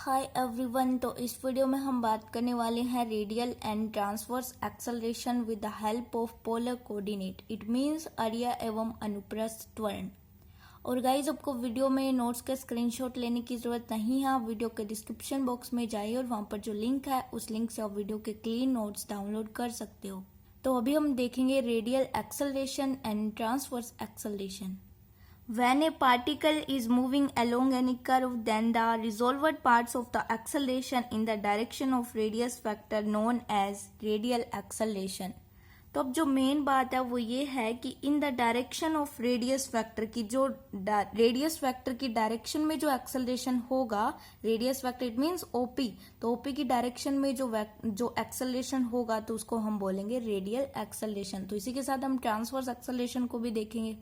Hi everyone. तो इस video में हम बात करने वाले हैं radial and transverse acceleration with the help of polar coordinate. It means area एवं अनुप्रस्थ त्वरण। और गाइज आपको वीडियो में नोट्स के स्क्रीनशॉट लेने की जरूरत नहीं है। आप वीडियो के डिस्क्रिप्शन बॉक्स में जाइए और वहां पर जो लिंक है उस लिंक से आप वीडियो के क्लीन नोट्स डाउनलोड कर सकते हो। तो अभी हम देखेंगे radial acceleration and transverse acceleration. When a particle is moving along any curve, then the resolved parts of the acceleration in the direction of radius vector known as radial acceleration। तो अब जो मेन बात है वो ये है कि in the direction of radius vector की जो रेडियस वेक्टर की डायरेक्शन में जो एक्सेलरेशन होगा, radius vector it means OP, तो ओपी की डायरेक्शन में जो एक्सेलरेशन होगा तो उसको हम बोलेंगे रेडियल एक्सेलरेशन। तो इसी के साथ हम ट्रांसवर्स एक्सेलरेशन को भी देखेंगे।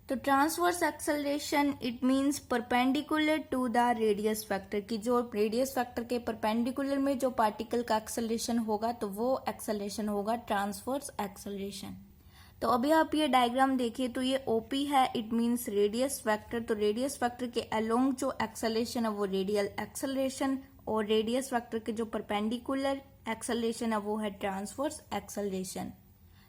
तो transverse acceleration it means perpendicular to the radius vector की जो रेडियस वेक्टर के परपेंडिकुलर में जो पार्टिकल का एक्सेलरेशन होगा तो वो एक्सेलरेशन होगा ट्रांसवर्स एक्सेलरेशन। तो अभी आप ये डायग्राम देखिए तो ये ओपी है, इट मींस रेडियस वेक्टर। तो रेडियस वेक्टर के अलोंग जो एक्सेलरेशन है वो रेडियल एक्सेलरेशन, और रेडियस वेक्टर के जो परपेंडिकुलर एक्सेलरेशन है वो है ट्रांसवर्स एक्सेलरेशन।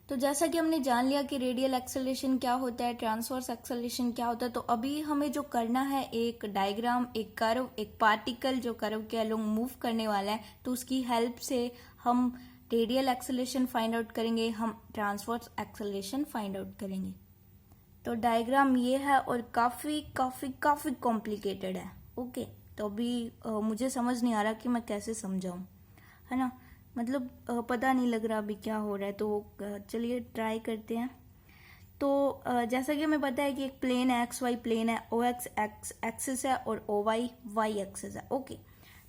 तो जैसा कि हमने जान लिया कि रेडियल एक्सेलरेशन क्या होता है, ट्रांसवर्स एक्सेलरेशन क्या होता है, तो अभी हमें जो करना है एक डायग्राम, एक कर्व, एक पार्टिकल जो कर्व के अलोंग मूव करने वाला है, तो उसकी हेल्प से हम रेडियल एक्सेलरेशन फाइंड आउट करेंगे, हम ट्रांसवर्स एक्सेलरेशन फाइंड आउट करेंगे। तो डायग्राम ये है और काफी काफी काफी कॉम्प्लिकेटेड है। ओके, तो अभी मुझे समझ नहीं आ रहा कि मैं कैसे समझाऊं, है ना, मतलब पता नहीं लग रहा अभी क्या हो रहा है। तो चलिए ट्राई करते हैं। तो जैसा कि हमें पता है कि एक प्लेन है, एक्स वाई प्लेन है, ओ एक्स एक्स एक्सिस है और ओ वाई वाई एक्सिस है। ओके,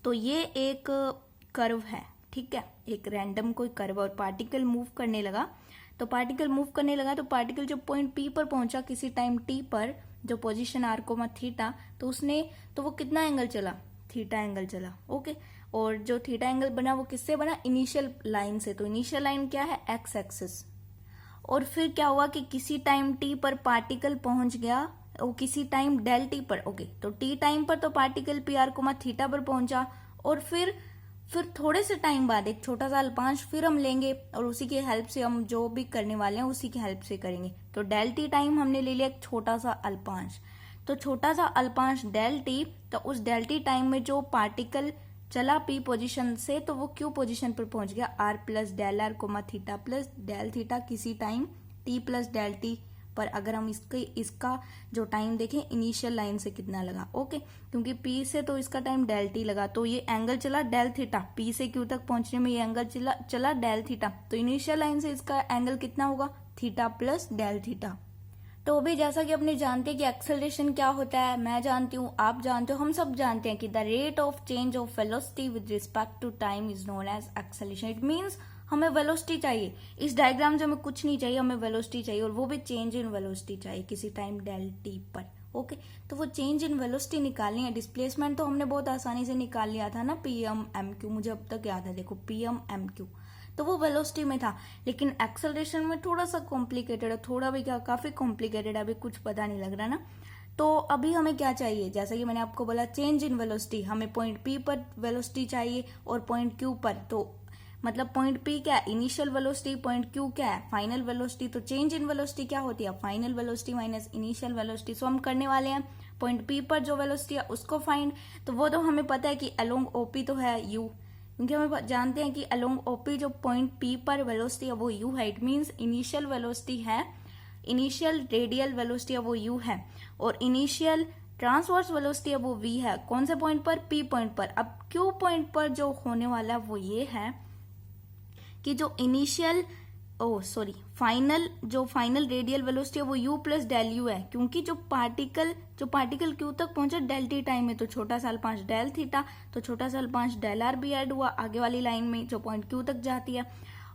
तो ये एक कर्व है, ठीक है, एक रैंडम कोई कर्व, और पार्टिकल मूव करने लगा। तो पार्टिकल मूव करने लगा तो पार्टिकल जब पॉइंट पी पर पहुंचा किसी टाइम टी पर, जो पोजिशन आर कोमा थीटा, तो वो कितना एंगल चला, थीटा एंगल चला। ओके, और जो थीटा एंगल बना वो किससे बना, इनिशियल लाइन से। तो इनिशियल लाइन क्या है, एक्स एक्सिस। और फिर क्या हुआ कि किसी टाइम टी पर पार्टिकल पहुंच गया, और किसी टाइम डेल टी पर। ओके, तो टी टाइम पर तो particle P R comma theta पर पहुंचा, और फिर थोड़े से टाइम बाद एक छोटा सा अल्पांश फिर हम लेंगे, और उसी की हेल्प से हम जो भी करने वाले हैं उसी की हेल्प से करेंगे। तो डेल टी टाइम हमने ले लिया एक छोटा सा अल्पांश, तो छोटा सा अल्पांश डेल टी, तो उस डेल टी टाइम में जो पार्टिकल चला पी पोजीशन से, तो वो क्यू पोजीशन पर पहुंच गया, R plus del R comma theta plus del theta किसी time T plus del T पर। अगर हम इसका जो टाइम देखें इनिशियल लाइन से कितना लगा, ओके, क्योंकि पी से तो इसका टाइम डेल टी लगा, तो ये एंगल चला डेल थीटा, पी से क्यू तक पहुंचने में ये एंगल चला डेल थीटा, तो इनिशियल लाइन से इसका एंगल कितना होगा, थीटा प्लस डेल थीटा। तो अभी जैसा कि अपने जानते हैं कि एक्सेलरेशन क्या होता है, मैं जानती हूँ, आप जानते हो, हम सब जानते हैं कि the rate of change of velocity with respect to time is known as acceleration. It means हमें वेलोसिटी चाहिए, इस डायग्राम से हमें कुछ नहीं चाहिए, हमें वेलोसिटी चाहिए, और वो भी चेंज इन वेलोसिटी चाहिए किसी टाइम डेल टी पर। ओके, तो वो चेंज इन वेलोसिटी निकालनी है। डिस्प्लेसमेंट तो हमने बहुत आसानी से निकाल लिया था ना, पी एम एम क्यू, मुझे अब तक याद है, देखो पी एम एम क्यू, तो वो वेलोसिटी में था। लेकिन एक्सेलरेशन में थोड़ा सा कॉम्प्लिकेटेड है, थोड़ा भी क्या, काफी कॉम्प्लिकेटेड है, अभी कुछ पता नहीं लग रहा ना। तो अभी हमें क्या चाहिए, जैसा कि मैंने आपको बोला चेंज इन वेलोसिटी, हमें पॉइंट पी पर वेलोसिटी चाहिए और पॉइंट क्यू पर। तो मतलब पॉइंट पी क्या है, इनिशियल वेलोसिटी, पॉइंट क्यू क्या है, फाइनल वेलोसिटी। तो चेंज इन वेलोसिटी क्या होती है, final velocity minus initial velocity. So हम करने वाले हैं पॉइंट पी पर जो वेलोसिटी है उसको फाइंड। तो वो तो हमें पता है कि अलोंग ओपी तो है यू, क्योंकि हम जानते हैं कि अलोंग ओपी जो पॉइंट पी पर वेलोसिटी है वो यू है। इट मींस इनिशियल वेलोसिटी है, इनिशियल रेडियल वेलोसिटी है वो यू है, और इनिशियल ट्रांसवर्स वेलोसिटी है वो वी है। कौन से पॉइंट पर, पी पॉइंट पर। अब क्यू पॉइंट पर जो होने वाला है वो ये है कि जो इनिशियल फाइनल रेडियल वेलोसिटी है वो u प्लस डेल यू है, क्योंकि जो पार्टिकल क्यू तक पहुंचा डेल टी टाइम में, तो छोटा सा अल्पांश डेल थीटा, तो छोटा सा अल्पांश डेल आर भी ऐड हुआ आगे वाली लाइन में जो पॉइंट क्यू तक जाती है,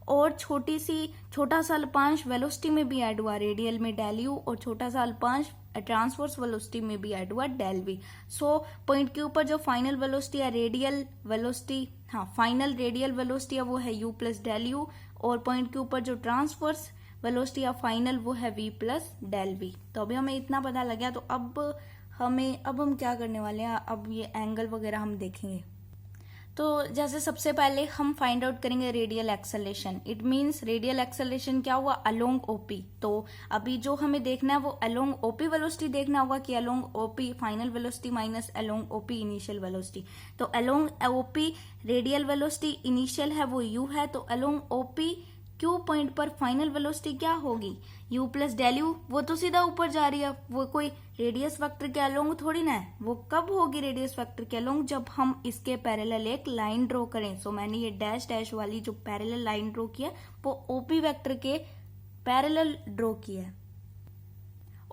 और छोटा सा अल्पांश वेलोसिटी में भी ऐड हुआ रेडियल में डेल यू, और छोटा सा अल्पांश ट्रांसवर्स वेलोसिटी में भी ऐड हुआ del V. So point Q पर जो फाइनल वेलोसिटी है, radial velocity, final radial velocity है वो है u प्लस डेल यू, और पॉइंट क्यू पर जो ट्रांसवर्स वेलोसिटी या फाइनल वो है v प्लस डेल वी। तो अभी हमें इतना पता लग गया। तो अब अब हम क्या करने वाले हैं, अब ये एंगल वगैरह हम देखेंगे। तो जैसे सबसे पहले हम फाइंड आउट करेंगे radial acceleration. It means radial acceleration क्या हुआ, अलोंग ओपी। तो अभी जो हमें देखना है वो अलोंग ओपी वेलोसिटी देखना होगा कि along O P final velocity minus along O P initial velocity. तो along O P radial velocity initial है वो यू है, तो अलोंग ओपी क्यू पॉइंट पर फाइनल वेलोसिटी क्या होगी, u प्लस डेल यू। वो तो सीधा ऊपर जा रही है, वो कोई रेडियस वेक्टर के अलोंग थोड़ी ना है। वो कब होगी रेडियस वेक्टर के अलोंग, जब हम इसके पैरेलल एक लाइन ड्रॉ करें। सो मैंने ये डैश डैश वाली जो पैरेलल लाइन ड्रॉ की है वो ओपी वेक्टर के पैरेलल ड्रॉ की है।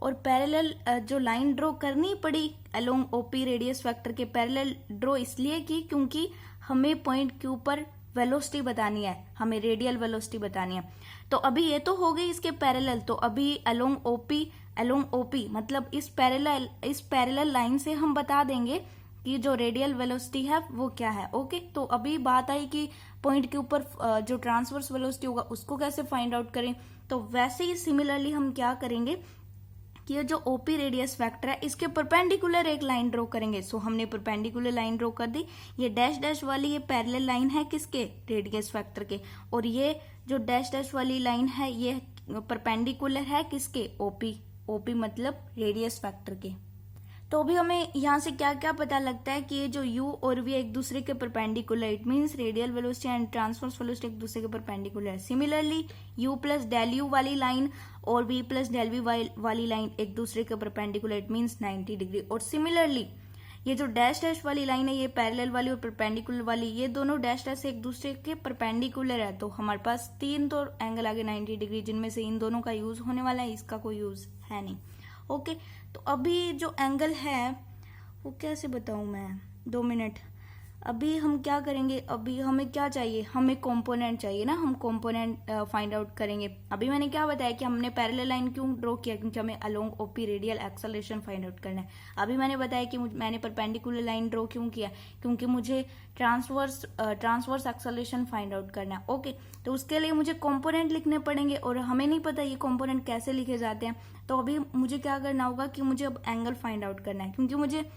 और पैरेलल जो लाइन ड्रॉ करनी पड़ी अलोंग ओपी रेडियस वेक्टर के पैरेलल ड्रॉ इसलिए की क्योंकि हमें पॉइंट क्यू पर वेलोसिटी बतानी है, हमें रेडियल वेलोसिटी बतानी है। तो अभी ये तो हो गई इसके पैरेलल, तो अभी अलोंग ओपी मतलब इस पैरेलल लाइन से हम बता देंगे कि जो रेडियल वेलोसिटी है वो क्या है। ओके, तो अभी बात आई कि पॉइंट के ऊपर जो ट्रांसवर्स वेलोसिटी होगा उसको कैसे फाइंड आउट करें। तो वैसे ही सिमिलरली हम क्या करेंगे कि ये जो ओपी रेडियस वेक्टर है इसके परपेंडिकुलर एक लाइन ड्रॉ करेंगे। सो हमने परपेंडिकुलर लाइन ड्रॉ कर दी। ये डैश डैश वाली ये पैरेलल लाइन है किसके, रेडियस वेक्टर के, और ये जो डैश डैश वाली लाइन है ये परपेंडिकुलर है किसके, ओपी मतलब रेडियस वेक्टर के। तो अभी हमें यहाँ से क्या क्या पता लगता है कि ये जो u और v एक दूसरे के perpendicular, it means radial velocity and transverse velocity एक दूसरे के परपेंडिकुलर है। Similarly u plus del U वाली लाइन और v प्लस डेल वी वाली लाइन एक दूसरे के परपेंडिकुलर, इट मींस 90 डिग्री। और सिमिलरली ये जो डैश डैश वाली लाइन है ये पैरेलल वाली और परपेंडिकुलर वाली, ये दोनों डैश डैश एक दूसरे के परपेंडिकुलर है। तो हमारे पास तीन तो एंगल आ गए 90 डिग्री, जिनमें से इन दोनों का यूज होने वाला है, इसका कोई यूज है नहीं। ओके, तो अभी जो एंगल है वो कैसे बताऊं मैं, 2 मिनट। अभी हम क्या करेंगे, अभी हमें क्या चाहिए, हमें कंपोनेंट चाहिए ना, हम कंपोनेंट फाइंड आउट करेंगे। अभी मैंने क्या बताया कि हमने पैरेलल लाइन क्यों ड्रॉ किया, क्योंकि हमें along O P radial acceleration find out करना है। अभी मैंने बताया कि मैंने परपेंडिकुलर लाइन ड्रॉ क्यों किया, क्योंकि मुझे ट्रांसवर्स एक्सेलरेशन फाइंड आउट करना है। ओके, तो उसके लिए मुझे कंपोनेंट लिखने पड़ेंगे और हमें नहीं पता ये कंपोनेंट कैसे लिखे जाते हैं। तो अभी मुझे क्या करना होगा कि मुझे अब एंगल फाइंड आउट करना है, क्योंकि मुझे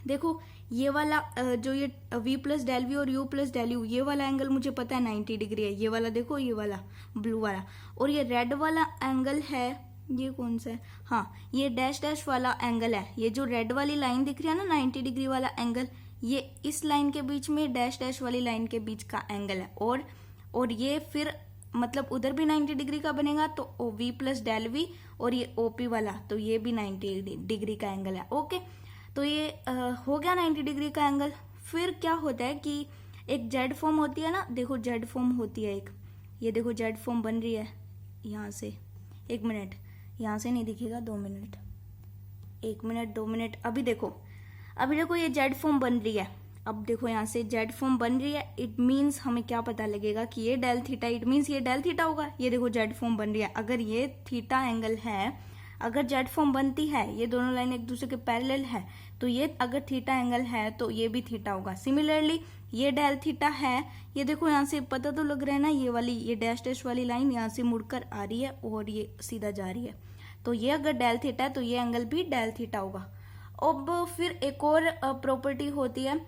देखो ये वाला जो ये v प्लस डेल वी और u प्लस डेल यू, ये वाला एंगल मुझे पता है 90 डिग्री है। ये वाला देखो, ये वाला ब्लू वाला, और ये रेड वाला एंगल है, ये कौन सा है, हाँ ये डैश डैश वाला एंगल है। ये जो रेड वाली लाइन दिख रही है ना 90 डिग्री वाला एंगल, ये इस लाइन के बीच में डैश डैश वाली लाइन के बीच का एंगल है। और ये फिर मतलब उधर भी 90 डिग्री का बनेगा, तो v प्लस डेल वी और ये ओपी वाला, तो ये भी 90 डिग्री का एंगल है। ओके, तो ये हो गया 90 डिग्री का एंगल। फिर क्या होता है कि एक जेड फॉर्म होती है ना, देखो जेड फॉर्म होती है एक, ये देखो जेड फॉर्म बन रही है यहाँ से। 1 मिनट, यहाँ से नहीं दिखेगा, 2 मिनट, 1 मिनट 2 मिनट। अभी देखो ये जेड फॉर्म बन रही है। अब देखो यहाँ से जेड फॉर्म बन रही है, इट मीन्स हमें क्या पता लगेगा कि ये डेल थीटा, इट मीन्स ये डेल थीटा होगा। ये देखो जेड फॉर्म बन रही है, अगर ये थीटा एंगल है, अगर जेड फॉर्म बनती है, ये दोनों लाइन एक दूसरे के पैरेलल है, तो ये अगर थीटा एंगल है तो ये भी थीटा होगा। सिमिलरली ये डेल थीटा है, ये देखो यहाँ से पता तो लग रहा है ना, ये वाली ये डैश डैश वाली लाइन यहाँ से मुड़कर आ रही है और ये सीधा जा रही है, तो ये अगर डेल थीटा है तो ये एंगल भी डेल थीटा होगा। अब फिर एक और प्रॉपर्टी होती है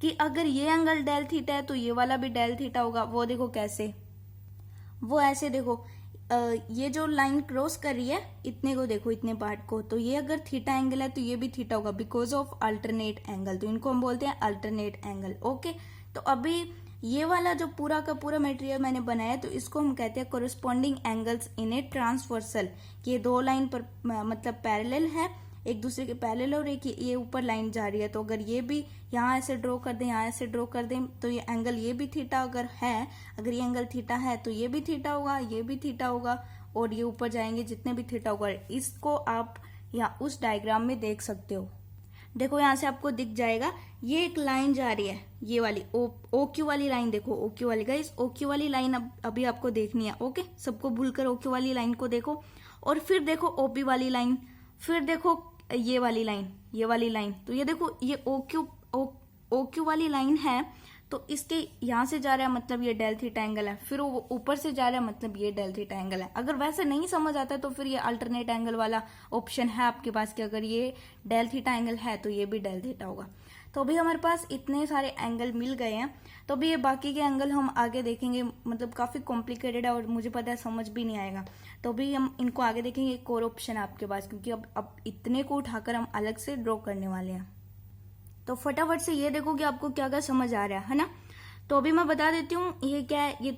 कि अगर ये एंगल डेल थीटा है तो ये वाला भी डेल थीटा होगा। वो देखो कैसे, वो ऐसे देखो, ये जो लाइन क्रॉस कर रही है इतने को, देखो इतने पार्ट को, तो ये अगर थीटा एंगल है तो ये भी थीटा होगा बिकॉज ऑफ अल्टरनेट एंगल, तो इनको हम बोलते हैं अल्टरनेट एंगल। ओके, तो अभी ये वाला जो पूरा का पूरा मटेरियल मैंने बनाया तो इसको हम कहते हैं corresponding angles in a transversal, कि ये दो लाइन पर मतलब पैरेलल है, एक दूसरे के पैरेलल, और एक ये ऊपर लाइन जा रही है। तो अगर ये भी यहाँ ऐसे ड्रॉ कर दें, यहाँ ऐसे ड्रॉ कर दें, तो ये एंगल ये भी थीटा अगर ये एंगल थीटा है तो ये भी थीटा होगा, ये भी थीटा होगा, और ये ऊपर जाएंगे जितने भी थीटा होगा। इसको आप यहाँ उस डायग्राम में देख सकते हो। देखो यहाँ से आपको दिख जाएगा, ये एक लाइन जा रही है, ये वाली ओ क्यू वाली लाइन, देखो ओ क्यू वाली, गाइस ओ क्यू वाली लाइन अभी आपको देखनी है। ओके, सबको भूलकर ओ क्यू वाली लाइन को देखो, और फिर देखो ओपी वाली लाइन, फिर देखो ये वाली लाइन, तो ये देखो ये ओ क्यू वाली लाइन है, तो इसके यहाँ से जा रहा है मतलब ये डेल थीटा एंगल है, फिर वो ऊपर से जा रहा है मतलब ये डेल थीटा एंगल है। अगर वैसे नहीं समझ आता है तो फिर ये अल्टरनेट एंगल वाला ऑप्शन है आपके पास कि अगर ये डेल थीटा एंगल है तो ये भी डेल थीटा होगा। तो अभी हमारे पास इतने सारे एंगल मिल गए हैं, तो अभी ये बाकी के एंगल हम आगे देखेंगे, मतलब काफी कॉम्प्लिकेटेड है और मुझे पता है समझ भी नहीं आएगा, तो अभी हम इनको आगे देखेंगे। एक और ऑप्शन है आपके पास, क्योंकि अब इतने को उठाकर हम अलग से ड्रॉ करने वाले हैं। तो फटाफट से ये देखो कि आपको क्या क्या समझ आ रहा है ना। तो अभी मैं बता देती हूँ ये क्या है। ये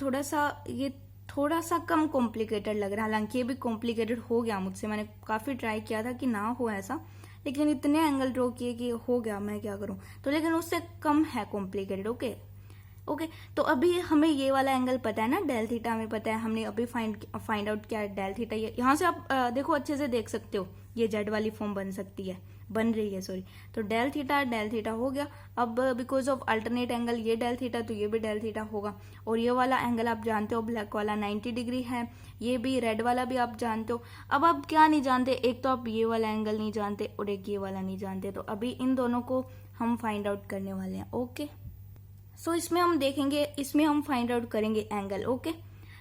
थोड़ा सा कम कॉम्प्लिकेटेड लग रहा है, हालांकि ये भी कॉम्प्लिकेटेड हो गया मुझसे। मैंने काफी ट्राई किया था कि ना हो ऐसा, लेकिन इतने एंगल ड्रॉ किए कि हो गया, मैं क्या करूं। तो लेकिन उससे कम है कॉम्प्लिकेटेड। ओके तो अभी हमें ये वाला एंगल पता है ना, डेल थीटा हमें पता है, हमने अभी फाइंड आउट किया डेल थीटा। ये यहाँ से आप देखो अच्छे से देख सकते हो, ये जेड वाली फॉर्म बन रही है सॉरी। तो डेल थीटा हो गया। अब बिकॉज ऑफ अल्टरनेट एंगल ये डेल थीटा, तो ये भी डेल थीटा होगा। और ये वाला एंगल आप जानते हो, ब्लैक वाला 90 डिग्री है, ये भी रेड वाला भी आप जानते हो। अब आप क्या नहीं जानते, एक तो आप ये वाला एंगल नहीं जानते और एक ये वाला नहीं जानते, तो अभी इन दोनों को हम फाइंड आउट करने वाले हैं। ओके सो इसमें हम देखेंगे, इसमें हम फाइंड आउट करेंगे एंगल। ओके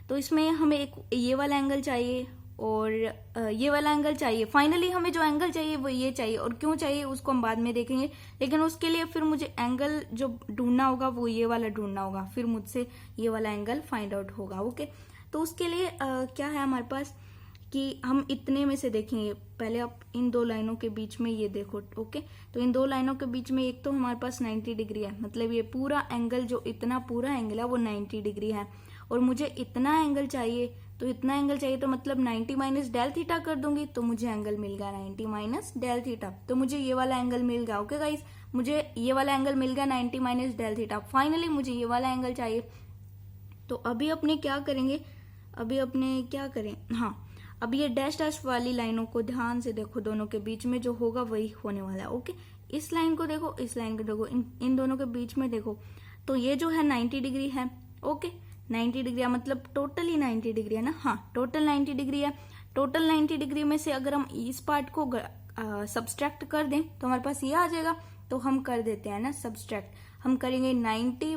तो इसमें हमें एक ये वाला एंगल चाहिए और ये वाला एंगल चाहिए। फाइनली हमें जो एंगल चाहिए वो ये चाहिए, और क्यों चाहिए उसको हम बाद में देखेंगे। लेकिन उसके लिए फिर मुझे एंगल जो ढूंढना होगा वो ये वाला ढूंढना होगा, फिर मुझसे ये वाला एंगल फाइंड आउट होगा। ओके तो उसके लिए क्या है हमारे पास कि हम इतने में से देखेंगे। पहले आप इन दो लाइनों के बीच में ये देखो। ओके तो इन दो लाइनों के बीच में एक तो हमारे पास 90 डिग्री है, मतलब ये पूरा एंगल, जो इतना पूरा एंगल है वो 90 डिग्री है। और मुझे इतना एंगल चाहिए, तो इतना एंगल चाहिए तो मतलब 90 माइनस डेल थीटा कर दूंगी तो मुझे एंगल मिल गया 90 माइनस डेल थीटा। तो मुझे ये वाला एंगल मिल गया। ओके गाइस, मुझे ये वाला एंगल मिल गया 90 माइनस डेल थीटा। फाइनली मुझे ये वाला एंगल चाहिए। तो अभी अपने क्या करेंगे, हाँ अब ये डैश डैश वाली लाइनों को ध्यान से देखो, दोनों के बीच में जो होगा वही होने वाला है। ओके इस लाइन को देखो, इस लाइन को देखो, इन दोनों के बीच में देखो, तो ये जो है 90 डिग्री है। ओके 90 डिग्री है, मतलब टोटली 90 डिग्री है ना। हाँ टोटल 90 डिग्री है। टोटल 90 डिग्री में से अगर हम इस पार्ट को सब्सट्रैक्ट कर दें तो हमारे पास ये आ जाएगा। तो हम कर देते हैं ना सब्सट्रैक्ट, हम करेंगे 90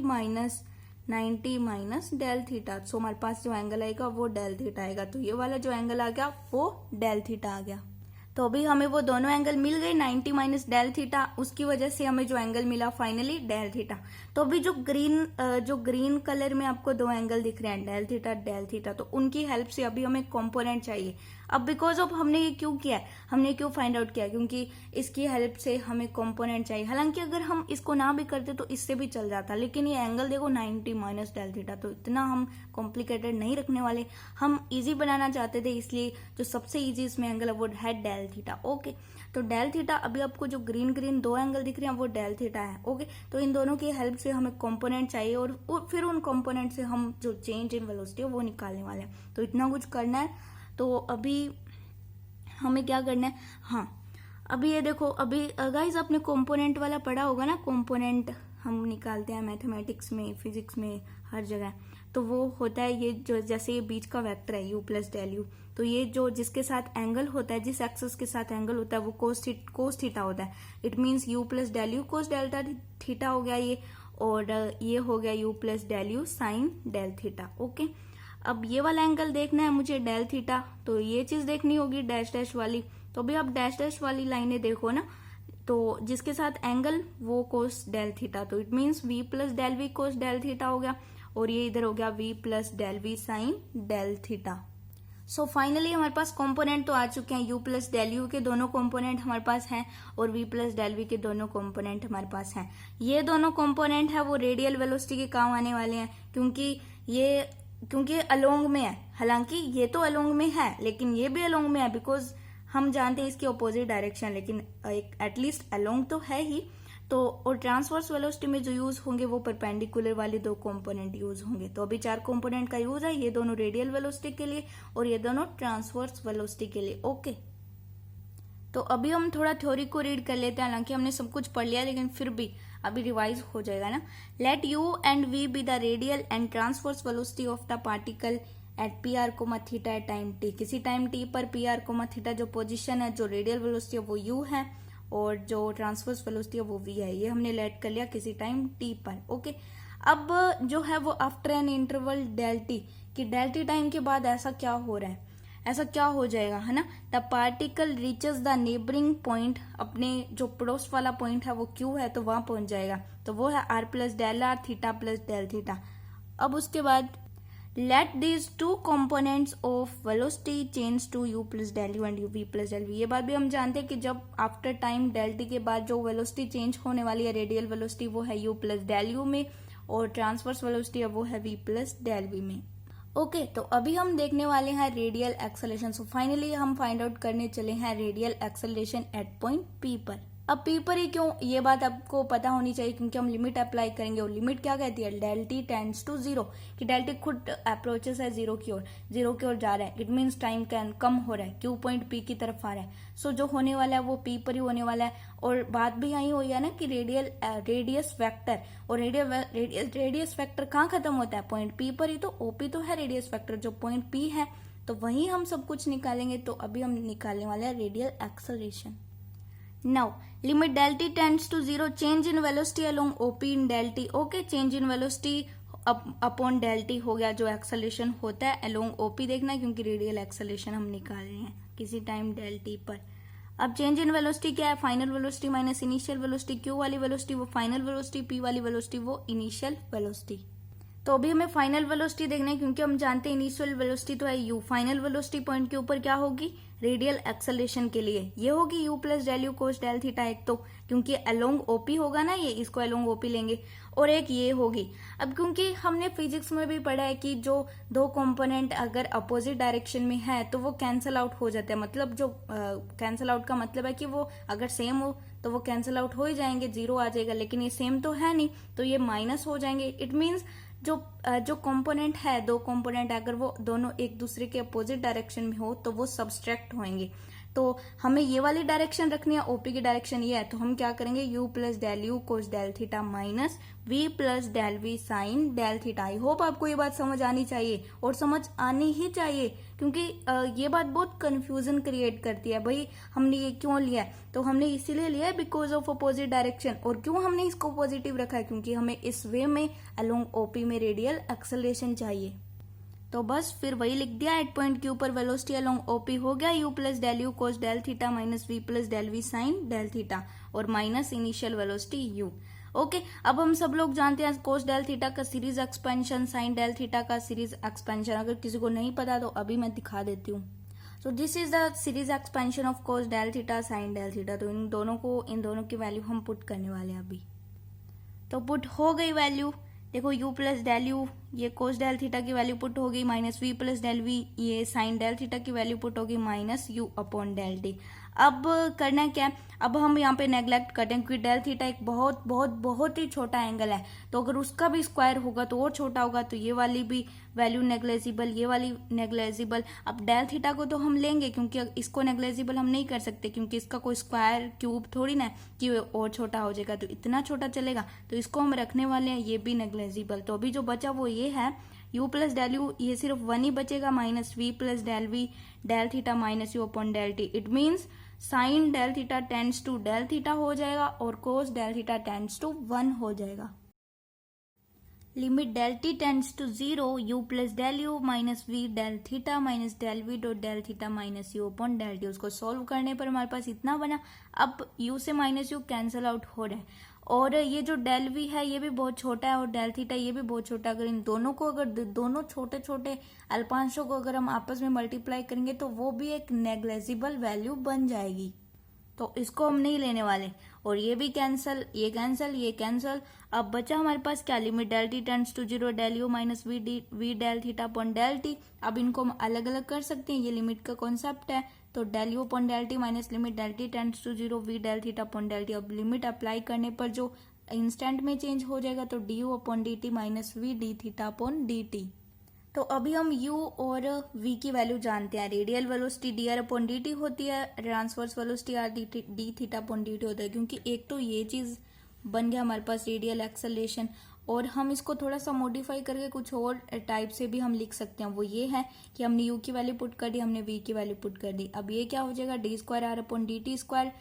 माइनस डेल थीटा। सो हमारे पास जो एंगल आएगा वो डेल थीटा आएगा। तो ये वाला जो एंगल आ गया वो डेल थीटा आ गया। तो अभी हमें वो दोनों एंगल मिल गए, 90 माइनस डेल थीटा, उसकी वजह से हमें जो एंगल मिला फाइनली डेल थीटा। तो अभी जो ग्रीन कलर में आपको दो एंगल दिख रहे हैं डेल थीटा, तो उनकी हेल्प से अभी हमें कंपोनेंट चाहिए। अब बिकॉज ऑफ हमने ये क्यों किया है, हमने क्यों फाइंड आउट किया, क्योंकि इसकी हेल्प से हमें कंपोनेंट चाहिए। हालांकि अगर हम इसको ना भी करते तो इससे भी चल जाता, लेकिन ये एंगल देखो 90 माइनस डेल थीटा, तो इतना हम कॉम्प्लिकेटेड नहीं रखने वाले, हम इजी बनाना चाहते थे, इसलिए जो सबसे इजी इसमें एंगल है वो है डेल थीटा। ओके तो डेल थीटा, अभी आपको जो ग्रीन दो एंगल दिख रहे हैं वो डेल थीटा है। ओके तो इन दोनों की हेल्प से हमें कंपोनेंट चाहिए और फिर उन कंपोनेंट से हम जो चेंज इन वेलोसिटी है वो निकालने वाले हैं। तो इतना कुछ करना है। तो अभी हमें क्या करना है, हाँ अभी ये देखो, अभी गाइस आपने कंपोनेंट वाला पढ़ा होगा ना, कंपोनेंट हम निकालते हैं मैथमेटिक्स में, फिजिक्स में, हर जगह। तो वो होता है ये जो, जैसे ये बीच का वेक्टर है u प्लस डेल यू, तो ये जो जिसके साथ एंगल होता है, जिस एक्सिस के साथ एंगल होता है वो कोस थीटा होता है। It means u plus del U cos delta theta हो गया ये, और ये हो गया u plus del you sine del theta. Okay अब ये वाला एंगल देखना है मुझे डेल थीटा, तो ये चीज देखनी होगी डैश डैश वाली। तो अभी आप डैश डैश वाली लाइनें देखो ना, तो जिसके साथ एंगल वो कोस डेल थीटा, तो it means v plus del V cos del theta हो गया, और ये इधर हो गया v plus del V sine del theta. So finally हमारे पास कंपोनेंट तो आ चुके हैं, u प्लस डेल यू के दोनों कंपोनेंट हमारे पास हैं और v प्लस डेल वी के दोनों कंपोनेंट हमारे पास हैं। ये दोनों कंपोनेंट है वो रेडियल वेलोसिटी के काम आने वाले हैं, क्योंकि अलोंग में है। हालांकि ये तो अलोंग में है लेकिन ये भी अलोंग में है, बिकॉज हम जानते हैं इसकी अपोजिट डायरेक्शन, लेकिन एटलीस्ट अलोंग तो है ही। तो और ट्रांसवर्स वेलोसिटी में जो यूज होंगे वो परपेंडिकुलर वाले दो कंपोनेंट यूज होंगे। तो अभी 4 कंपोनेंट का यूज है, ये दोनों रेडियल वेलोसिटी के लिए और ये दोनों ट्रांसवर्स वेलोसिटी के लिए। ओके तो अभी हम थोड़ा थ्योरी को रीड कर लेते हैं, हालांकि हमने सब कुछ पढ़ लिया लेकिन फिर भी अभी रिवाइज हो जाएगा ना। Let u and v be the radial and transverse velocity of the particle at P R comma theta at time t। किसी टाइम t पर पी आर कोमा थीटा जो पोजीशन है, जो रेडियल वेलोसिटी है वो u है और जो ट्रांसवर्स वेलोसिटी है वो v है। ये हमने लेट कर लिया किसी टाइम t पर। ओके अब जो है वो after an interval del T, कि डेल टी टाइम के बाद ऐसा क्या हो रहा है, ऐसा क्या हो जाएगा, है ना। The particle reaches the neighbouring point, अपने जो पड़ोस वाला पॉइंट है वो क्यू है तो वहां पहुंच जाएगा, तो वो है R plus del R theta plus del theta. अब उसके बाद let these two components of velocity change to U plus del U and U V plus del we. ये बात भी हम जानते हैं कि जब आफ्टर टाइम डेल टी के बाद जो वेलोसिटी चेंज होने वाली है रेडियल वेलोसिटी वो है यू प्लस डेल यू में, और ट्रांसवर्स वेलोसिटी है वो है वी प्लस डेल वी में। ओके तो अभी हम देखने वाले हैं रेडियल एक्सेलरेशन। सो फाइनली हम फाइंड आउट करने चले हैं radial acceleration at point P पर। अब पी पर ही क्यों, ये बात आपको पता होनी चाहिए क्योंकि हम लिमिट अप्लाई करेंगे, और लिमिट क्या कहती है, del T tends to zero, कि डेल टी खुद अप्रोचेस है जीरो की ओर जा रहा है। इट मीन्स टाइम कैन कम हो रहा है, क्यू पॉइंट पी की तरफ आ रहा है। सो जो होने वाला है वो पी पर ही होने वाला है। और बात भी यही हुई है ना कि रेडियस वेक्टर, और रेडियस वेक्टर कहाँ खत्म होता है, पॉइंट पी पर ही। तो ओपी तो है रेडियस वेक्टर, जो पॉइंट पी है तो वहीं हम सब कुछ निकालेंगे। तो अभी हम निकालने वाले हैं radial acceleration. Now, limit del t tends to zero, change in velocity along OP in del t. Okay, change in velocity upon del t हो गया जो एक्सेलरेशन होता है along OP देखना है क्योंकि रेडियल एक्सेलरेशन हम निकाल रहे हैं किसी टाइम del t पर। अब चेंज इन वेलोसिटी क्या है, final velocity minus initial velocity. Q वाली वेलोसिटी वो फाइनल वेलोसिटी, P वाली वेलोसिटी वो इनिशियल वेलोसिटी। तो अभी हमें फाइनल वेलोसिटी देखना है क्योंकि हम जानते हैं इनिशियल वेलोसिटी तो है u। फाइनल वेलोसिटी पॉइंट के ऊपर क्या होगी, रेडियल एक्सेलरेशन के लिए ये होगी u plus del U cos del theta, एक तो क्योंकि अलोंग ओपी होगा ना, ये इसको अलोंग ओपी लेंगे, और एक ये होगी। अब क्योंकि हमने फिजिक्स में भी पढ़ा है कि जो दो कंपोनेंट अगर अपोजिट डायरेक्शन में है तो वो कैंसल आउट हो जाते हैं। मतलब जो कैंसल आउट का मतलब है कि वो अगर सेम हो तो वो कैंसल आउट हो ही जाएंगे, जीरो आ जाएगा, लेकिन ये सेम तो है नहीं तो ये माइनस हो जाएंगे। इट मीन्स जो कंपोनेंट है, दो कंपोनेंट अगर वो दोनों एक दूसरे के अपोजिट डायरेक्शन में हो तो वो सब्सट्रैक्ट होंगे। तो हमें ये वाली डायरेक्शन रखनी है, ओपी की डायरेक्शन ये है, तो हम क्या करेंगे, u plus del U cos del theta minus v plus del V sine del theta. I hope आपको ये बात समझ आनी चाहिए, और समझ आनी ही चाहिए क्योंकि ये बात बहुत कंफ्यूजन क्रिएट करती है। भाई हमने ये क्यों लिया है, तो हमने इसीलिए लिया है बिकॉज ऑफ अपोजिट डायरेक्शन। और क्यों हमने इसको पॉजिटिव रखा है, क्योंकि हमें इस वे में अलोंग ओपी में रेडियल एक्सेलरेशन चाहिए। तो बस फिर वही लिख दिया, एट पॉइंट क्यू पर वेलोसिटी अलोंग ओपी हो गया u plus del U cos del theta minus v plus del V sine del theta, और माइनस इनिशियल वेलोसिटी u। ओके अब हम सब लोग जानते हैं कोस डेल थीटा का series expansion, sine del theta का सीरीज एक्सपेंशन। अगर किसी को नहीं पता तो अभी मैं दिखा देती हूँ। So this is the series expansion of cos del theta sine del theta. तो इन दोनों की वैल्यू हम पुट करने वाले हैं अभी। तो पुट हो गई वैल्यू, देखो u प्लस डेल यू, ये कोस डेल थीटा की वैल्यू पुट होगी, minus v plus del we, ये साइन डेल थीटा की वैल्यू पुट होगी, minus u upon del t. अब करना क्या है, अब हम यहाँ पे नेग्लेक्ट करते हैं क्योंकि डेल थीटा एक बहुत बहुत बहुत ही छोटा एंगल है, तो अगर उसका भी स्क्वायर होगा तो और छोटा होगा, तो ये वाली भी वैल्यू नेग्लेजिबल, ये वाली नेग्लेजिबल। अब डेल थीटा को तो हम लेंगे क्योंकि इसको नेग्लेजिबल हम नहीं कर सकते क्योंकि इसका कोई स्क्वायर क्यूब थोड़ी ना कि और छोटा हो जाएगा, तो इतना छोटा चलेगा, तो इसको हम रखने वाले हैं, ये भी नेग्लेजिबल। तो अभी जो बचा वो ये है u प्लस डेल यू, ये सिर्फ वन ही बचेगा, minus v plus del v del theta minus u upon del t. It means sine del theta tends to del theta हो जाएगा और cos del theta tends to 1 हो जाएगा। Limit del T tends to 0, u plus del u minus v del theta minus del v dot del theta minus u upon del t. उसको solve करने पर हमारे पास इतना बना। अब u से माइनस u कैंसिल आउट हो रहा है, और ये जो डेल वी है ये भी बहुत छोटा है और डेल थीटा ये भी बहुत छोटा है। अगर इन दोनों को, अगर दोनों छोटे छोटे अल्पांशों को अगर हम आपस में मल्टीप्लाई करेंगे तो वो भी एक नेग्लेजिबल वैल्यू बन जाएगी, तो इसको हम नहीं लेने वाले। और ये भी कैंसल, ये कैंसल, ये कैंसल। अब बचा हमारे पास क्या, limit del T tends to 0 del u minus v del theta upon del t. अब इनको हम अलग अलग कर सकते हैं, ये लिमिट का कॉन्सेप्ट है। तो del u upon del t minus limit del T tends to 0 v del theta upon del t. अब लिमिट अप्लाई करने पर जो इंस्टेंट में चेंज हो जाएगा, तो d u upon d t minus v d theta upon d t. तो अभी हम u और v की वैल्यू जानते हैं। Radial velocity D r upon d T होती है, transverse velocity are d theta upon d T होता है। क्योंकि एक तो ये चीज बन गया हमारे पास रेडियल एक्सेलरेशन, और हम इसको थोड़ा सा मॉडिफाई करके कुछ और टाइप से भी हम लिख सकते हैं। वो ये है कि हमने u की वैल्यू पुट कर दी, हमने v की वैल्यू पुट कर दी। अब ये क्या हो जाएगा, d square r upon d t square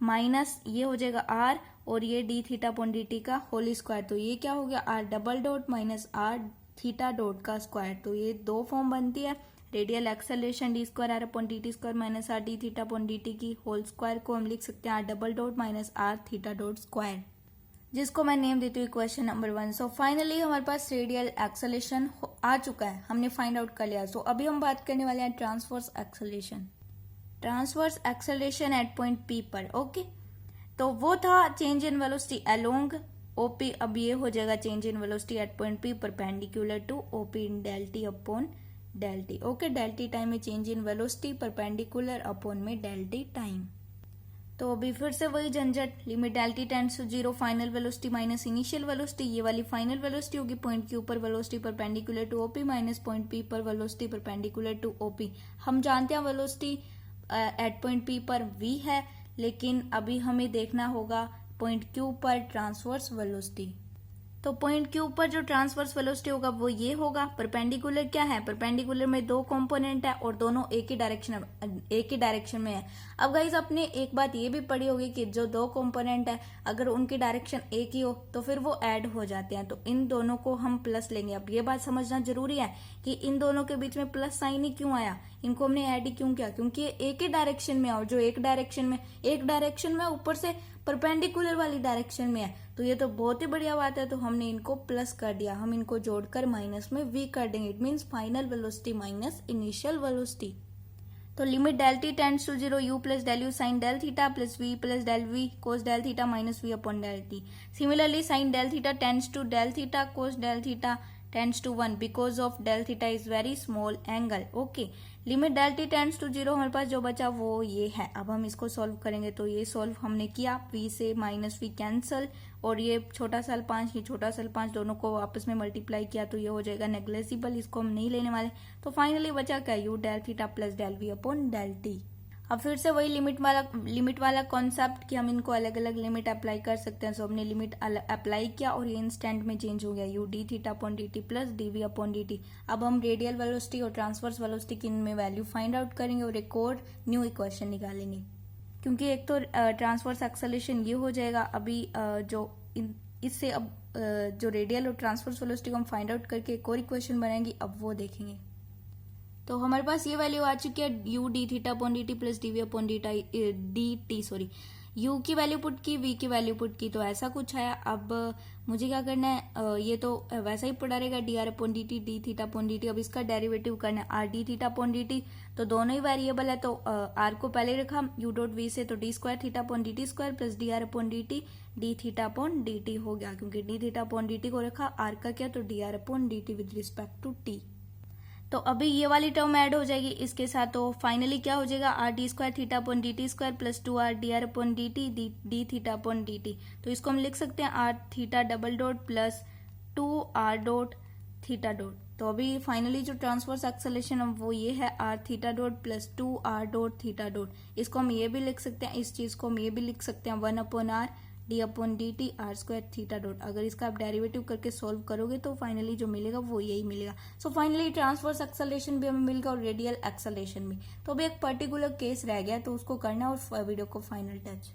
minus ये हो जाएगा r, और ये d theta upon d t का होल स्क्वायर, तो ये क्या हो गया r double dot minus r theta dot का स्क्वायर। तो ये दो फॉर्म बनती है radial acceleration d square r upon d t square minus r d theta upon d t की होल स्क्वायर को हम लिख सकते हैं are double dot minus r theta dot square, जिसको मैं नेम देती हूँ क्वेश्चन नंबर 1। सो फाइनली हमारे पास रेडियल एक्सेलरेशन आ चुका है, हमने फाइंड आउट कर लिया। सो अभी हम बात करने वाले हैं transverse acceleration. Transverse acceleration at point P पर, ओके। तो वो था change in velocity along O P, अब ये हो जाएगा change in velocity at point P perpendicular to O P in del T upon del T, okay. Del T time में change in velocity perpendicular upon में डेल टी टाइम। तो अभी फिर से वही झंझट, limit del T tends to 0 final velocity minus initial velocity, ये वाली फाइनल वेलोसिटी होगी पॉइंट क्यू पर velocity perpendicular to OP minus point P पर वेलोसिटी परपेंडिकुलर टू ओपी। हम जानते हैं वेलोसिटी एट पॉइंट पी पर v है, लेकिन अभी हमें देखना होगा पॉइंट क्यू पर ट्रांसवर्स वेलोसिटी। तो पॉइंट क्यू पर जो ट्रांसवर्स वेलोसिटी होगा वो ये होगा। परपेंडिकुलर क्या है, परपेंडिकुलर में दो कंपोनेंट है और दोनों एक ही डायरेक्शन में है। अब गाइस आपने एक बात ये भी पढ़ी होगी कि जो दो कंपोनेंट है अगर उनकी डायरेक्शन एक ही हो तो फिर वो ऐड हो जाते हैं, तो इन दोनों को हम प्लस लेंगे। अब ये बात समझना जरूरी है कि इन दोनों के बीच में प्लस साइन ही क्यों आया, इनको हमने ऐड ही क्यों किया, क्योंकि ये एक ही डायरेक्शन में है और जो एक डायरेक्शन में ऊपर से परपेंडिकुलर वाली डायरेक्शन में है, तो ये तो बहुत ही बढ़िया बात है। तो हमने इनको प्लस कर दिया, हम इनको जोड़कर माइनस में v कर देंगे। It means final velocity minus initial velocity. तो limit del T tends to 0 u plus del you sine del theta plus v plus del v cos del theta minus v upon del t. Similarly sine del theta tends to del theta cos del theta tends to 1 because of del theta is very small angle, okay. Limit del T tends to 0 हमारे पास जो बचा वो ये है। अब हम इसको solve करेंगे, तो ये सॉल्व हमने किया, v से माइनस v कैंसल और ये छोटा सल 5 ये छोटा सल 5 दोनों को आपस में मल्टीप्लाई किया तो ये हो जाएगा नेग्लेजिबल, इसको हम नहीं लेने वाले। तो फाइनली बचा क्या, u del theta plus del v upon del t. अब फिर से वही लिमिट वाला कॉन्सेप्ट कि हम इनको अलग अलग लिमिट अप्लाई कर सकते हैं। सो हमने लिमिट अप्लाई किया और ये इंस्टेंट में चेंज हो गया, u d theta upon d t plus d v upon d t. अब हम रेडियल वेलोसिटी और ट्रांसवर्स वेलोसिटी की इनमें वैल्यू फाइंड आउट करेंगे और एक और न्यू इक्वेशन निकालेंगे, क्योंकि एक तो ट्रांसवर्स एक्सेलरेशन ये हो जाएगा अभी इससे अब जो रेडियल और ट्रांसवर्स वेलोसिटी को हम फाइंड आउट करके एक और इक्वेशन बनाएंगे, अब वो देखेंगे। तो हमारे पास ये वैल्यू आ चुकी है u d theta upon d t plus d v upon d t sorry, u की वैल्यू पुट की, v की वैल्यू पुट की, तो ऐसा कुछ आया। अब मुझे क्या करना है, ये तो वैसा ही पड़ा रहेगा D r upon d t d theta upon d t. अब इसका डेरिवेटिव करना है are d theta upon d t, तो दोनों ही वेरिएबल है तो आर को पहले रखा u डॉट v से, तो d square theta upon d t square plus d r upon d t d theta upon d t हो गया, क्योंकि d theta upon d t को रखा, आर का क्या तो d r upon d t with respect to t. तो अभी ये वाली टर्म ऐड हो जाएगी इसके साथ, तो फाइनली क्या हो जाएगा r d square theta upon d t square plus 2r d r upon d t d theta upon d t. तो इसको हम लिख सकते हैं r theta double dot plus 2r dot theta dot. तो अभी फाइनली जो ट्रांसवर्स एक्सेलरेशन है वो ये है r theta dot plus 2r dot theta dot. इसको हम ये भी लिख सकते हैं, इस चीज को हम ये भी लिख सकते हैं 1 upon R D upon d T R square theta dot. अगर इसका आप डेरिवेटिव करके सॉल्व करोगे तो फाइनली जो मिलेगा वो यही मिलेगा। सो फाइनली ट्रांसवर्स एक्सेलरेशन भी हमें मिलेगा और रेडियल एक्सेलरेशन भी। तो अभी एक पर्टिकुलर केस रह गया तो उसको करना और वीडियो को फाइनल टच।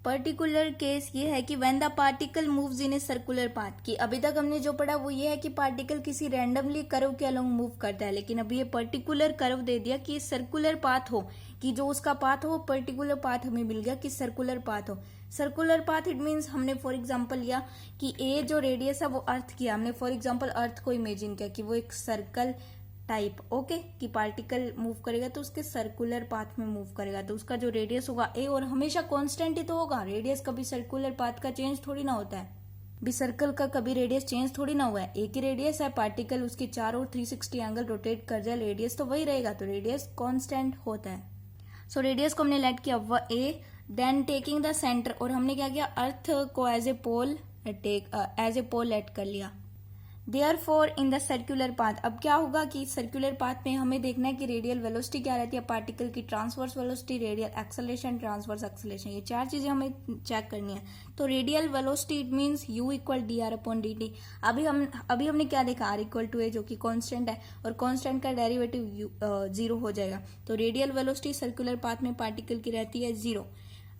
पर्टिकुलर केस ये है कि when the particle moves in a circular path, कि अभी तक हमने जो पढ़ा वो ये है कि पार्टिकल किसी रैंडमली कर्व के अलोंग मूव करता है, लेकिन अभी ये पर्टिकुलर कर्व दे दिया कि सर्कुलर पाथ हो, कि जो उसका पाथ हो वो पर्टिकुलर पाथ हमें मिल गया कि सर्कुलर पाथ हो। सर्कुलर पाथ इट मीन्स हमने फॉर एग्जांपल लिया कि ए जो रेडियस है वो अर्थ किया, हमने फॉर एग्जांपल अर्थ को इमेजिन किया कि वो एक सर्कल टाइप, ओके, कि पार्टिकल मूव करेगा तो उसके सर्कुलर पाथ में मूव करेगा, तो उसका जो रेडियस होगा ए, और हमेशा कांस्टेंट ही तो होगा, रेडियस कभी सर्कुलर पाथ का चेंज थोड़ी ना होता है, भी सर्कल का कभी रेडियस चेंज थोड़ी ना हुआ है, एक ही रेडियस है, पार्टिकल उसके चारों ओर 360 एंगल रोटेट कर जाए रेडियस तो वही रहेगा, तो रेडियस कांस्टेंट होता है। सो रेडियस को हमने लेट किया वह ए, देन टेकिंग द सेंटर, और हमने क्या किया अर्थ को एज ए पोल लेट कर लिया। Therefore in the circular path, अब क्या होगा कि सर्कुलर पाथ में हमें देखना है कि रेडियल वेलोसिटी क्या रहती है पार्टिकल की, transverse velocity, radial acceleration, transverse acceleration, ये चार चीजें हमें चेक करनी है। तो radial velocity it means u equal D r upon d T. अभी हमने क्या देखा, r इक्वल टू ए जो कि कांस्टेंट है, और कांस्टेंट का डेरिवेटिव 0 हो जाएगा, तो रेडियल वेलोसिटी सर्कुलर पाथ में पार्टिकल की रहती है 0।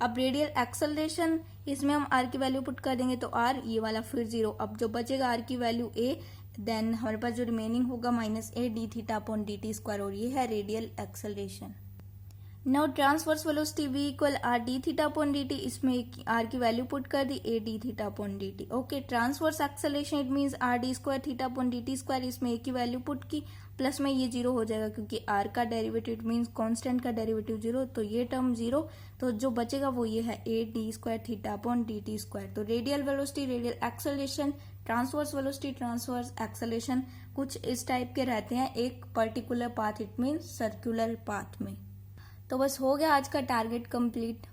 अब रेडियल एक्सेलरेशन, इसमें हम r की वैल्यू पुट कर देंगे तो r, ये वाला फिर 0। अब जो बचेगा r की वैल्यू a, देन हमारे पास जो रिमेनिंग होगा -a d theta upon dt square, और ये है radial acceleration. Now transverse velocity v equal r d theta upon dt, इसमें r की वैल्यू पुट कर दी a d theta upon dt। Okay, transverse acceleration it means r d square theta upon dt square, इसमें a की value put की, plus में ये 0 हो जाएगा क्योंकि r का डेरिवेटिव इट मीन्स कांस्टेंट का डेरिवेटिव 0, तो ये टर्म 0, तो जो बचेगा वो ये है a d square theta upon dt square. तो radial velocity, radial acceleration, transverse velocity, transverse acceleration कुछ इस टाइप के रहते हैं एक particular path, it means circular path में। तो बस हो गया आज का टारगेट कंप्लीट।